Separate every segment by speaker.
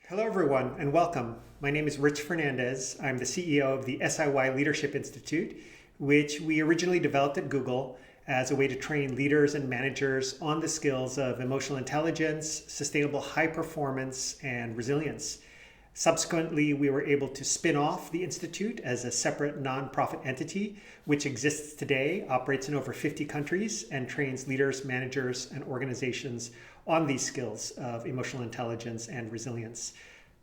Speaker 1: Hello, everyone, and welcome. My name is Rich Fernandez. I'm the CEO of the SIY Leadership Institute, which we originally developed at Google as a way to train leaders and managers on the skills of emotional intelligence, sustainable high performance, and resilience. Subsequently, we were able to spin off the Institute as a separate nonprofit entity, which exists today, operates in over 50 countries, and trains leaders, managers, and organizations on these skills of emotional intelligence and resilience.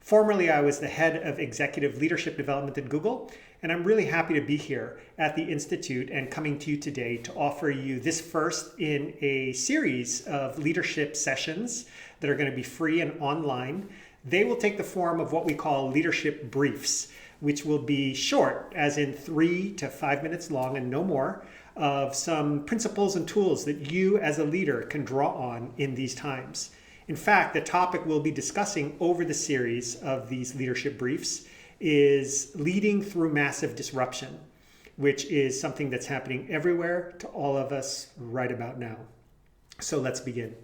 Speaker 1: Formerly, I was the head of executive leadership development at Google, and I'm really happy to be here at the Institute and coming to you today to offer you this first in a series of leadership sessions that are going to be free and online. They will take the form of what we call leadership briefs, which will be short, as in 3 to 5 minutes long and no more, of some principles and tools that you as a leader can draw on in these times. In fact, the topic we'll be discussing over the series of these leadership briefs is leading through massive disruption, which is something that's happening everywhere to all of us right about now. So let's begin.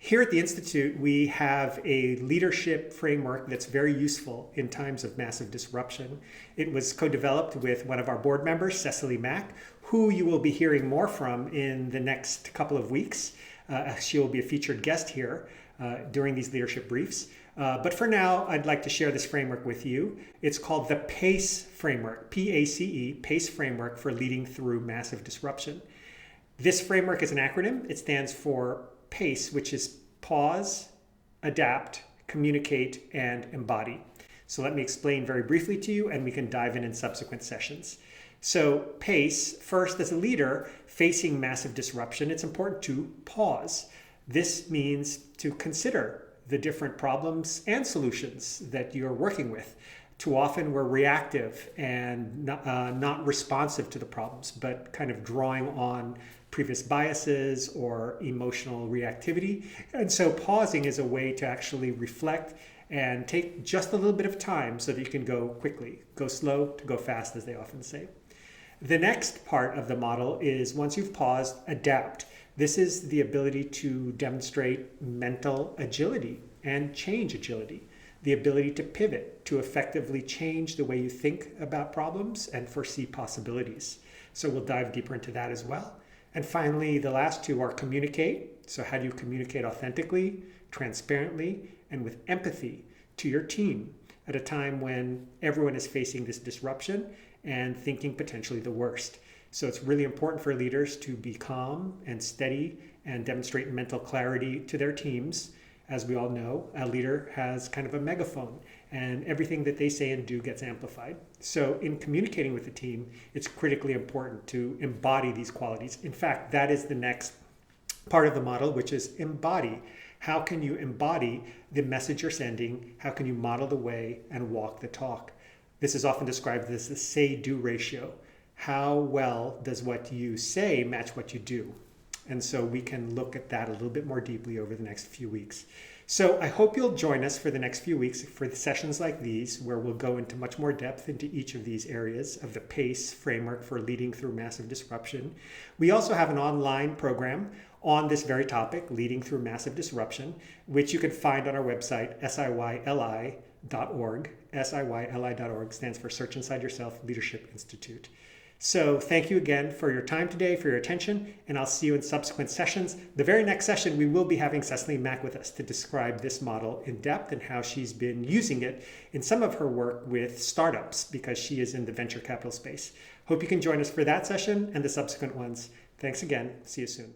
Speaker 1: Here at the Institute, we have a leadership framework that's very useful in times of massive disruption. It was co-developed with one of our board members, SIYLI Mack, who you will be hearing more from in the next couple of weeks. She will be a featured guest here during these leadership briefs. But for now, I'd like to share this framework with you. It's called the PACE framework, P-A-C-E, PACE framework for leading through massive disruption. This framework is an acronym. It stands for PACE, which is pause, adapt, communicate, and embody. So let me explain very briefly to you, and we can dive in subsequent sessions. So PACE, first, as a leader facing massive disruption, it's important to pause. This means to consider the different problems and solutions that you're working with. Too often we're reactive and not responsive to the problems, but kind of drawing on previous biases or emotional reactivity. And so pausing is a way to actually reflect and take just a little bit of time so that you can go quickly, go slow to go fast, as they often say. The next part of the model is, once you've paused, adapt. This is the ability to demonstrate mental agility and change agility, the ability to pivot, to effectively change the way you think about problems and foresee possibilities. So we'll dive deeper into that as well. And finally, the last two are communicate. So how do you communicate authentically, transparently, and with empathy to your team at a time when everyone is facing this disruption and thinking potentially the worst? So it's really important for leaders to be calm and steady and demonstrate mental clarity to their teams. As we all know, a leader has kind of a megaphone, and everything that they say and do gets amplified. So in communicating with the team, it's critically important to embody these qualities. In fact, that is the next part of the model, which is embody. How can you embody the message you're sending? How can you model the way and walk the talk? This is often described as the say-do ratio. How well does what you say match what you do? And so we can look at that a little bit more deeply over the next few weeks. So I hope you'll join us for the next few weeks for sessions like these, where we'll go into much more depth into each of these areas of the PACE framework for leading through massive disruption. We also have an online program on this very topic, leading through massive disruption, which you can find on our website, SIYLI.org. SIYLI.org stands for Search Inside Yourself Leadership Institute. So thank you again for your time today, for your attention, and I'll see you in subsequent sessions. The very next session, we will be having SIYLI Mack with us to describe this model in depth and how she's been using it in some of her work with startups, because she is in the venture capital space. Hope you can join us for that session and the subsequent ones. Thanks again. See you soon.